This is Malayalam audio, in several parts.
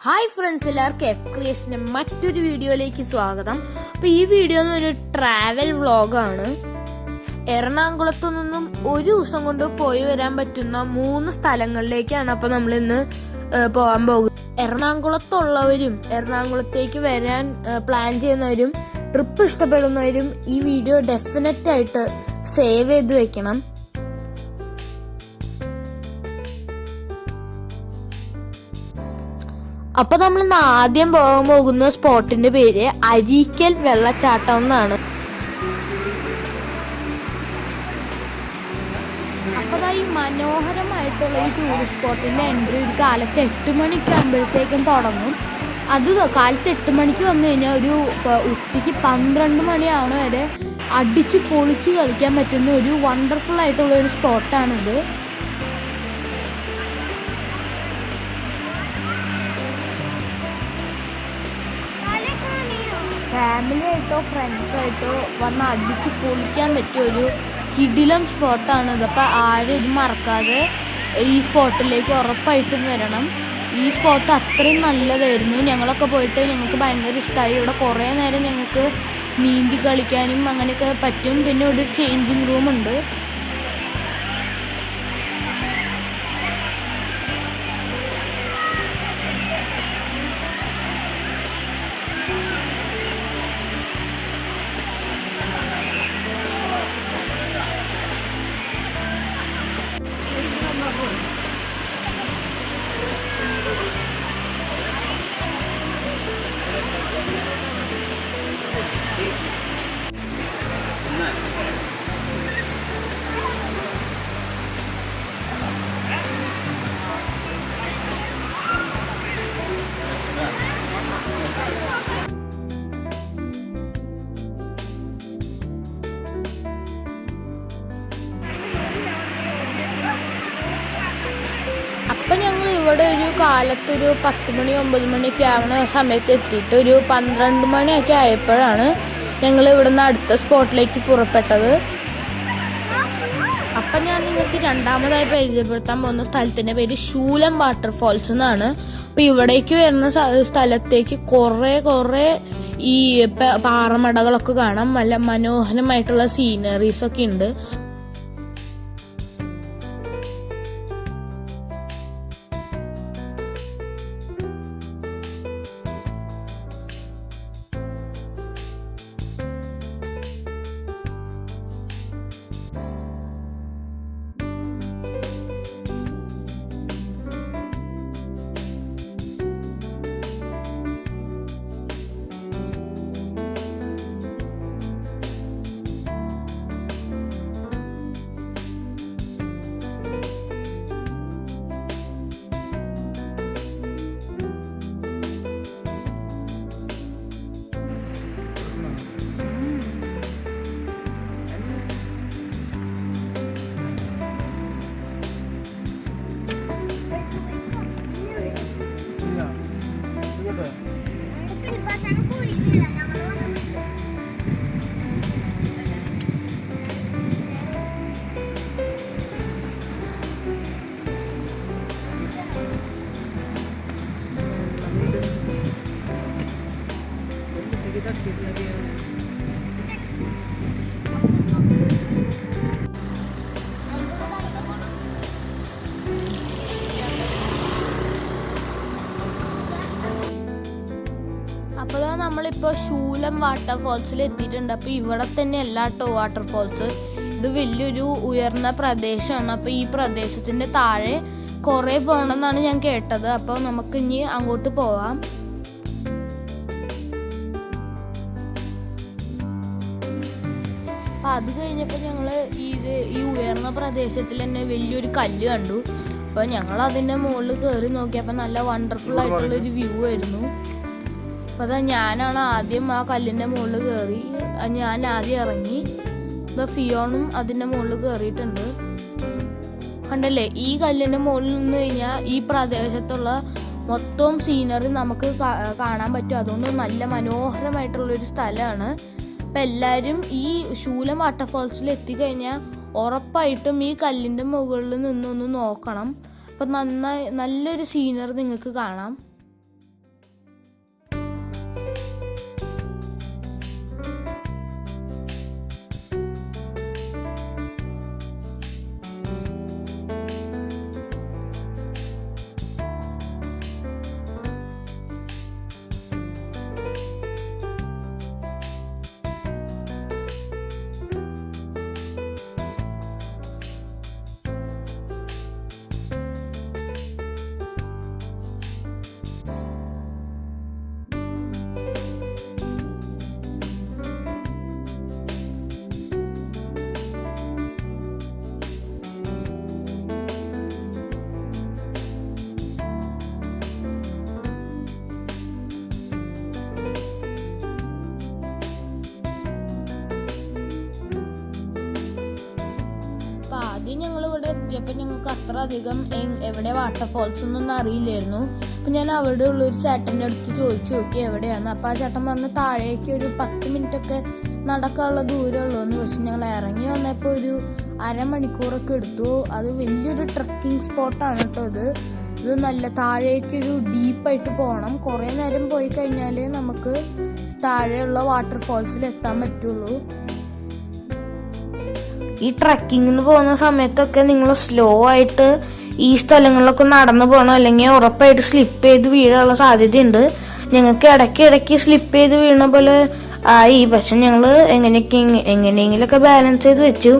ഹായ് ഫ്രണ്ട്സ്, എല്ലാവർക്കും എഫ് ക്രിയേഷൻ്റെ മറ്റൊരു വീഡിയോയിലേക്ക് സ്വാഗതം. അപ്പോൾ ഈ വീഡിയോ ഒരു ട്രാവൽ വ്ളോഗാണ്. എറണാകുളത്തു നിന്നും ഒരു ദിവസം കൊണ്ട് പോയി വരാൻ പറ്റുന്ന 3 സ്ഥലങ്ങളിലേക്കാണ് അപ്പോൾ നമ്മൾ ഇന്ന് പോകാൻ പോകുന്നത്. എറണാകുളത്തുള്ളവരും എറണാകുളത്തേക്ക് വരാൻ പ്ലാൻ ചെയ്യുന്നവരും ട്രിപ്പ് ഇഷ്ടപ്പെടുന്നവരും ഈ വീഡിയോ ഡെഫിനറ്റ് ആയിട്ട് സേവ് ചെയ്ത് വെക്കണം. അപ്പൊ നമ്മൾ ഇന്ന് ആദ്യം പോകാൻ പോകുന്ന സ്പോട്ടിന്റെ പേര് അരീക്കൽ വെള്ളച്ചാട്ടം എന്നാണ്. അപ്പൊ ഈ മനോഹരമായിട്ടുള്ള ഈ ടൂറിസ്റ്റ് സ്പോട്ടിന്റെ എൻട്രി ഒരു കാലത്ത് 8 മണിക്ക് ആകുമ്പോഴത്തേക്കും തുടങ്ങും. അത് കാലത്ത് 8 മണിക്ക് വന്നു കഴിഞ്ഞാൽ ഒരു ഉച്ചയ്ക്ക് 12 മണിയാവണ വരെ അടിച്ച് പൊളിച്ച് കളിക്കാൻ പറ്റുന്ന ഒരു വണ്ടർഫുൾ ആയിട്ടുള്ള ഒരു സ്പോട്ടാണിത്. ഫാമിലി ആയിട്ടോ ഫ്രണ്ട്സായിട്ടോ വന്ന് അടിച്ച് പൊളിക്കാൻ പറ്റിയ ഒരു കിടിലം സ്പോട്ടാണിത്. അപ്പോൾ ആരും ഇത് മറക്കാതെ ഈ സ്പോട്ടിലേക്ക് ഉറപ്പായിട്ടും വരണം. ഈ സ്പോട്ട് അത്രയും നല്ലതായിരുന്നു. ഞങ്ങളൊക്കെ പോയിട്ട് ഞങ്ങൾക്ക് ഭയങ്കര ഇഷ്ടമായി. ഇവിടെ കുറേ നേരം ഞങ്ങൾക്ക് നീന്തി കളിക്കാനും അങ്ങനെയൊക്കെ പറ്റും. പിന്നെ ഇവിടെ ഒരു ചേഞ്ചിങ് റൂമുണ്ട്. അപ്പം ഞങ്ങൾ ഇവിടെ ഒരു കാലത്തൊരു 10 മണി 9 മണിയൊക്കെ ആവുന്ന സമയത്ത് എത്തിയിട്ട് ഒരു 12 മണിയൊക്കെ ആയപ്പോഴാണ് ഞങ്ങൾ ഇവിടുന്ന് അടുത്ത സ്പോട്ടിലേക്ക് പുറപ്പെട്ടത്. അപ്പം ഞാൻ നിങ്ങൾക്ക് രണ്ടാമതായി പരിചയപ്പെടുത്താൻ പോകുന്ന സ്ഥലത്തിൻ്റെ പേര് ശൂലം വാട്ടർഫോൾസ് എന്നാണ്. അപ്പം ഇവിടേക്ക് വരുന്ന സ്ഥലത്തേക്ക് കുറേ ഈ പാറമടകളൊക്കെ കാണാം. നല്ല മനോഹരമായിട്ടുള്ള സീനറീസൊക്കെ ഉണ്ട്. അപ്പോൾ നമ്മളിപ്പോൾ ശൂലം വാട്ടർഫോൾസിൽ എത്തിയിട്ടുണ്ട്. അപ്പോൾ ഇവിടെ തന്നെ അല്ലാട്ടോ വാട്ടർഫോൾസ്, ഇത് വലിയൊരു ഉയർന്ന പ്രദേശമാണ്. അപ്പോൾ ഈ പ്രദേശത്തിൻ്റെ താഴെ കുറേ പോകണമെന്നാണ് ഞാൻ കേട്ടത്. അപ്പോൾ നമുക്ക് ഇനി അങ്ങോട്ട് പോവാം. അപ്പം അത് കഴിഞ്ഞപ്പോൾ ഞങ്ങൾ ഈ ഉയർന്ന പ്രദേശത്തിൽ തന്നെ വലിയൊരു കല്ല് കണ്ടു. അപ്പോൾ ഞങ്ങൾ അതിൻ്റെ മുകളിൽ കയറി നോക്കിയപ്പോൾ നല്ല വണ്ടർഫുൾ ആയിട്ടുള്ളൊരു വ്യൂ ആയിരുന്നു. അപ്പോൾ അതാ ഞാനാണ് ആദ്യം ആ കല്ലിൻ്റെ മുകളിൽ കയറി. ഞാൻ ആദ്യം ഇറങ്ങി. ഇപ്പോൾ ഫിയോണും അതിൻ്റെ മുകളിൽ കയറിയിട്ടുണ്ട്. കണ്ടല്ലേ, ഈ കല്ലിൻ്റെ മുകളിൽ നിന്ന് കഴിഞ്ഞാൽ ഈ പ്രദേശത്തുള്ള മൊത്തം സീനറി നമുക്ക് കാണാൻ പറ്റും. അതുകൊണ്ട് നല്ല മനോഹരമായിട്ടുള്ളൊരു സ്ഥലമാണ്. അപ്പം എല്ലാവരും ഈ ശൂലം വാട്ടർഫോൾസിൽ എത്തിക്കഴിഞ്ഞാൽ ഉറപ്പായിട്ടും ഈ കല്ലിൻ്റെ മുകളിൽ നിന്നൊന്ന് നോക്കണം. അപ്പം നല്ലൊരു സീനറി നിങ്ങൾക്ക് കാണാം. ഞങ്ങൾക്ക് അത്ര അധികം എവിടെ വാട്ടർഫോൾസ് ഒന്നും അറിയില്ലായിരുന്നു. അപ്പം ഞാൻ അവിടെ ഉള്ളൊരു ചേട്ടൻ്റെ അടുത്ത് ചോദിച്ചു നോക്കി എവിടെയാണ്. അപ്പോൾ ആ ചേട്ടൻ പറഞ്ഞു താഴേക്ക് ഒരു 10 മിനിറ്റൊക്കെ നടക്കാനുള്ള ദൂരമുള്ളൂന്ന്. പക്ഷെ ഞങ്ങൾ ഇറങ്ങി വന്നപ്പോൾ ഒരു അരമണിക്കൂറൊക്കെ എടുത്തു. അത് വലിയൊരു ട്രക്കിംഗ് സ്പോട്ടാണ് കേട്ടോ. ഇത് നല്ല താഴേക്കൊരു ഡീപ്പായിട്ട് പോകണം. കുറേ നേരം പോയി കഴിഞ്ഞാൽ നമുക്ക് താഴെയുള്ള വാട്ടർഫോൾസിൽ എത്താൻ പറ്റുള്ളൂ. ഈ ട്രക്കിങ്ങിന് പോകുന്ന സമയത്തൊക്കെ നിങ്ങൾ സ്ലോ ആയിട്ട് ഈ സ്ഥലങ്ങളിലൊക്കെ നടന്നു പോകണം, അല്ലെങ്കിൽ ഉറപ്പായിട്ട് സ്ലിപ്പ് ചെയ്ത് വീഴാനുള്ള സാധ്യതയുണ്ട്. ഞങ്ങൾക്ക് ഇടയ്ക്ക് സ്ലിപ്പ് ചെയ്ത് വീണ പോലെ ആയി. പക്ഷെ ഞങ്ങൾ എങ്ങനെയെങ്കിലൊക്കെ ബാലൻസ് ചെയ്ത് വെച്ചു.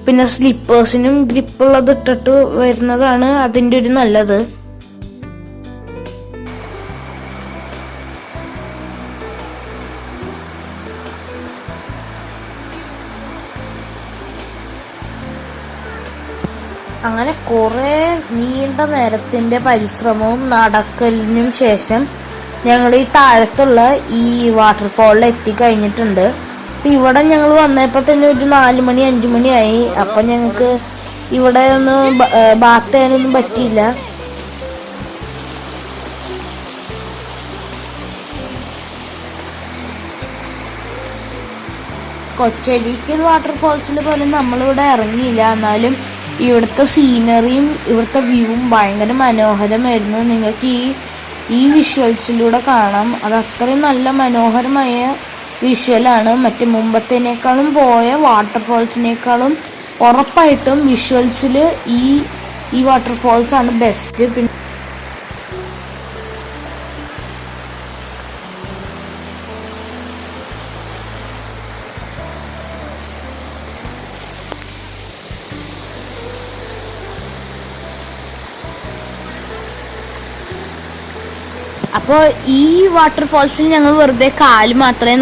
പിന്നെ സ്ലിപ്പേഴ്സിനും ഗ്രിപ്പുള്ളത് ഇട്ടിട്ട് വരുന്നതാണ് അതിൻ്റെ ഒരു നല്ലത്. അങ്ങനെ കുറേ നീണ്ട നേരത്തിന്റെ പരിശ്രമവും നടക്കലിനും ശേഷം ഞങ്ങൾ ഈ താഴത്തുള്ള ഈ വാട്ടർഫോളിൽ എത്തിക്കഴിഞ്ഞിട്ടുണ്ട്. അപ്പം ഇവിടെ ഞങ്ങൾ വന്നപ്പോൾ തന്നെ ഒരു 4 മണി 5 മണിയായി. അപ്പം ഞങ്ങൾക്ക് ഇവിടെ ഒന്നും ബാത്ത് ചെയ്യാനൊന്നും പറ്റിയില്ല. കൊച്ചരിക്കൽ വാട്ടർഫോൾസിൽ പോലും നമ്മളിവിടെ ഇറങ്ങിയില്ല. എന്നാലും ഇവിടുത്തെ സീനറിയും ഇവിടുത്തെ വ്യൂവും ഭയങ്കര മനോഹരമായിരുന്നു. നിങ്ങൾക്ക് ഈ വിഷ്വൽസിലൂടെ കാണാം. അത് അത്രയും നല്ല മനോഹരമായ വിഷ്വലാണ്. മറ്റേ മുമ്പത്തേനേക്കാളും പോയ വാട്ടർഫോൾസിനേക്കാളും ഉറപ്പായിട്ടും വിഷ്വൽസിൽ ഈ വാട്ടർഫോൾസ് ആണ് ബെസ്റ്റ്. പിന്നെ അപ്പോൾ ഈ വാട്ടർഫോൾസിൽ ഞങ്ങൾ വെറുതെ കാല് മാത്രമേ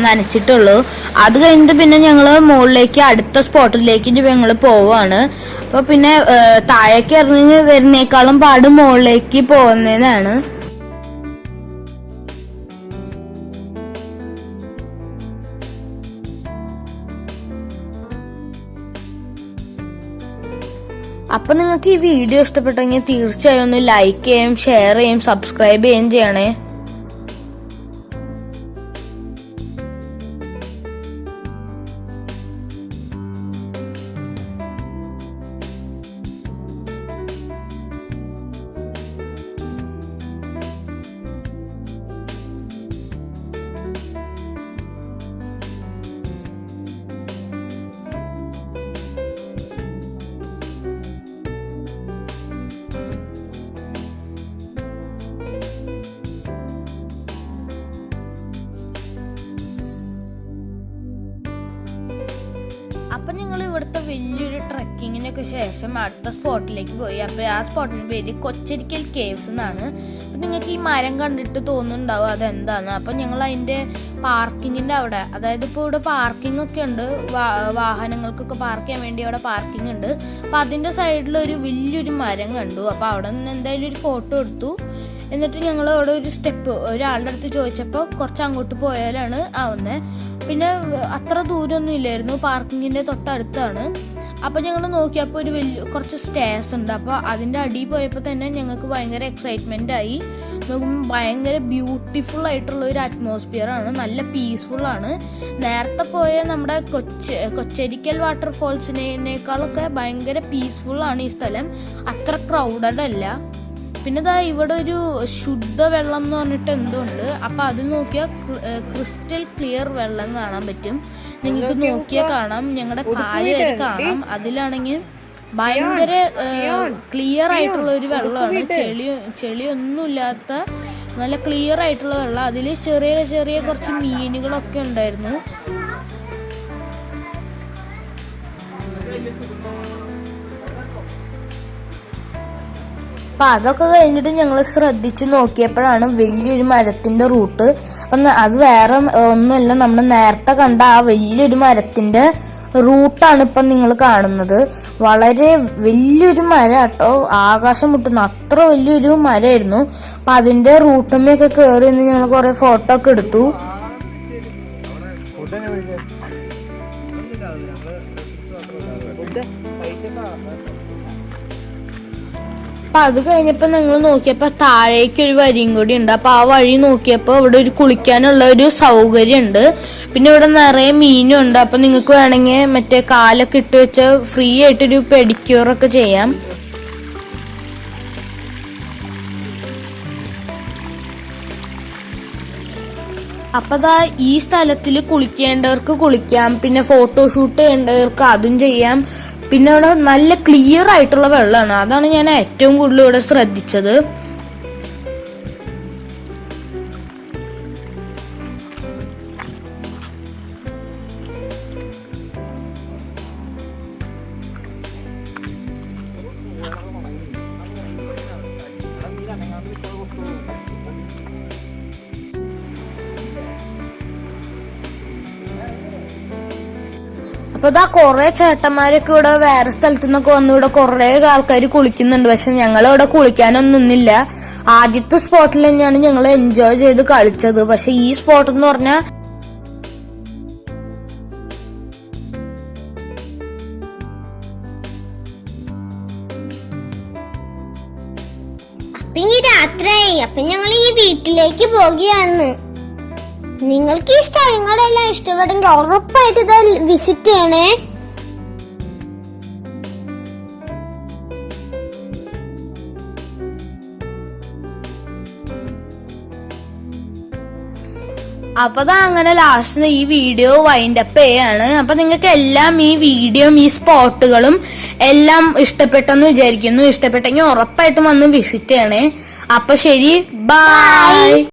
നനച്ചിട്ടുള്ളൂ. അത് കഴിഞ്ഞിട്ട് പിന്നെ ഞങ്ങൾ മുകളിലേക്ക് അടുത്ത സ്പോട്ടിലേക്ക് ഞങ്ങൾ പോവാണ്. അപ്പോൾ പിന്നെ താഴേക്ക് ഇറങ്ങി വരുന്നേക്കാളും പാട് മുകളിലേക്ക് പോകുന്നതാണ്. അപ്പൊ നിങ്ങൾക്ക് ഈ വീഡിയോ ഇഷ്ടപ്പെട്ടെങ്കിൽ തീർച്ചയായും ഒന്ന് ലൈക്ക് ചെയ്യും, ഷെയർ ചെയ്യും, സബ്സ്ക്രൈബ് ചെയ്യുകയും ചെയ്യണേ. അപ്പൊ ഞങ്ങൾ ഇവിടുത്തെ വലിയൊരു ട്രക്കിങ്ങിനൊക്കെ ശേഷം അടുത്ത സ്പോട്ടിലേക്ക് പോയി. അപ്പൊ ആ സ്പോട്ടിന്റെ പേര് കൊച്ചരിക്കൽ കേവ്സ് എന്നാണ്. അപ്പൊ നിങ്ങൾക്ക് ഈ മരം കണ്ടിട്ട് തോന്നുന്നുണ്ടാവും അതെന്താന്ന്. അപ്പൊ ഞങ്ങൾ അതിന്റെ പാർക്കിങ്ങിന്റെ അവിടെ, അതായത് ഇപ്പോൾ ഇവിടെ പാർക്കിംഗ് ഒക്കെ ഉണ്ട്, വാഹനങ്ങൾക്കൊക്കെ പാർക്ക് ചെയ്യാൻ വേണ്ടി അവിടെ പാർക്കിംഗ് ഉണ്ട്. അപ്പൊ അതിന്റെ സൈഡിൽ ഒരു വലിയൊരു മരം കണ്ടു. അപ്പൊ അവിടെ നിന്ന് എന്തായാലും ഒരു ഫോട്ടോ എടുത്തു. എന്നിട്ട് ഞങ്ങൾ അവിടെ ഒരു സ്റ്റെപ്പ് ഒരാളുടെ അടുത്ത് ചോദിച്ചപ്പോൾ കുറച്ച് അങ്ങോട്ട് പോയാലാണ് ആവുന്നത്. പിന്നെ അത്ര ദൂരമൊന്നും ഇല്ലായിരുന്നു, പാർക്കിങ്ങിന്റെ തൊട്ടടുത്താണ്. അപ്പോൾ ഞങ്ങൾ നോക്കിയപ്പോൾ ഒരു കുറച്ച് സ്റ്റേഴ്സ് ഉണ്ട്. അപ്പോൾ അതിൻ്റെ അടിയിൽ പോയപ്പോൾ തന്നെ ഞങ്ങൾക്ക് ഭയങ്കര എക്സൈറ്റ്മെൻ്റ് ആയി. നോക്കുമ്പോൾ ഭയങ്കര ബ്യൂട്ടിഫുൾ ആയിട്ടുള്ള ഒരു അറ്റ്മോസ്ഫിയർ ആണ്, നല്ല പീസ്ഫുൾ ആണ്. നേരത്തെ പോയ നമ്മുടെ കൊച്ചരിക്കൽ വാട്ടർഫോൾസിനേക്കാളൊക്കെ ഭയങ്കര പീസ്ഫുൾ ആണ് ഈ സ്ഥലം. അത്ര ക്രൗഡഡ് അല്ല. പിന്നെ ദാ ഇവിടെ ഒരു ശുദ്ധ വെള്ളം എന്ന് പറഞ്ഞിട്ട് എന്തുണ്ട്. അപ്പൊ അത് നോക്കിയാൽ ക്രിസ്റ്റൽ ക്ലിയർ വെള്ളം കാണാൻ പറ്റും. നിങ്ങൾക്ക് നോക്കിയാൽ കാണാം, ഞങ്ങളുടെ കാല് വരെ കാണാം. അതിലാണെങ്കിൽ ഭയങ്കര ക്ലിയർ ആയിട്ടുള്ള ഒരു വെള്ളമാണ്. ചെളിയൊന്നുമില്ലാത്ത നല്ല ക്ലിയർ ആയിട്ടുള്ള വെള്ളം. അതിൽ ചെറിയ ചെറിയ കുറച്ച് മീനുകളൊക്കെ ഉണ്ടായിരുന്നു. അപ്പം അതൊക്കെ കഴിഞ്ഞിട്ട് ഞങ്ങൾ ശ്രദ്ധിച്ച് നോക്കിയപ്പോഴാണ് വലിയൊരു മരത്തിന്റെ റൂട്ട്. അപ്പം അത് വേറെ ഒന്നുമല്ല, നമ്മൾ നേരത്തെ കണ്ട ആ വലിയൊരു മരത്തിന്റെ റൂട്ടാണ് ഇപ്പം നിങ്ങൾ കാണുന്നത്. വളരെ വലിയൊരു മരം കേട്ടോ, ആകാശം മുട്ടുന്ന അത്ര വലിയൊരു മരമായിരുന്നു. അപ്പം അതിന്റെ റൂട്ടമ്മയൊക്കെ കയറി നിന്ന് ഞങ്ങൾ കുറെ ഫോട്ടോ ഒക്കെ എടുത്തു. അപ്പൊ അത് കഴിഞ്ഞപ്പോ നിങ്ങൾ നോക്കിയപ്പോ താഴേക്ക് ഒരു വഴിയും കൂടി ഉണ്ട്. അപ്പൊ ആ വഴി നോക്കിയപ്പോ ഇവിടെ ഒരു കുളിക്കാനുള്ള ഒരു സൗകര്യം ഉണ്ട്. പിന്നെ ഇവിടെ നിറയെ മീനും ഉണ്ട്. അപ്പൊ നിങ്ങൾക്ക് വേണമെങ്കിൽ മറ്റേ കാലൊക്കെ ഇട്ട് വെച്ച് ഫ്രീ ആയിട്ടൊരു പെഡിക്യൂറൊക്കെ ചെയ്യാം. അപ്പൊ ദാ ഈ സ്ഥലത്തിൽ കുളിക്കേണ്ടവർക്ക് കുളിക്കാം, പിന്നെ ഫോട്ടോഷൂട്ട് ചെയ്യേണ്ടവർക്ക് അതും ചെയ്യാം. പിന്നെ അവിടെ നല്ല ക്ലിയർ ആയിട്ടുള്ള വെള്ളമാണ്. അതാണ് ഞാൻ ഏറ്റവും കൂടുതൽ ഇവിടെ ശ്രദ്ധിച്ചത്. അപ്പൊ ഇതാ കൊറേ ചേട്ടന്മാരൊക്കെ ഇവിടെ വേറെ സ്ഥലത്തു നിന്നൊക്കെ വന്ന് ഇവിടെ കൊറേ ആൾക്കാർ കുളിക്കുന്നുണ്ട്. പക്ഷെ ഞങ്ങൾ ഇവിടെ കുളിക്കാനൊന്നും നിന്നില്ല. ആദ്യത്തെ സ്പോട്ടിൽ തന്നെയാണ് ഞങ്ങൾ എൻജോയ് ചെയ്ത് കളിച്ചത്. പക്ഷെ ഈ സ്പോട്ട് എന്ന് പറഞ്ഞാൽ അപ്പൊ ഇനി രാത്രിയായി. അപ്പൊ ഞങ്ങൾ ഇനി വീട്ടിലേക്ക് പോകുകയാണ്. നിങ്ങൾക്ക് ഈ സ്ഥലങ്ങളെല്ലാം ഇഷ്ടപ്പെട്ടെങ്കിൽ ഉറപ്പായിട്ട് ഇത് വിസിറ്റ് ചെയ്യണേ. അപ്പൊ അങ്ങനെ ലാസ്റ്റ് ഈ വീഡിയോ വൈൻഡ് അപ്പ് ചെയ്യാണ്. അപ്പൊ നിങ്ങൾക്ക് എല്ലാം ഈ വീഡിയോയും ഈ സ്പോട്ടുകളും എല്ലാം ഇഷ്ടപ്പെട്ടെന്ന് വിചാരിക്കുന്നു. ഇഷ്ടപ്പെട്ടെങ്കിൽ ഉറപ്പായിട്ടും വന്ന് വിസിറ്റ് ചെയ്യണേ. അപ്പൊ ശരി, ബൈ.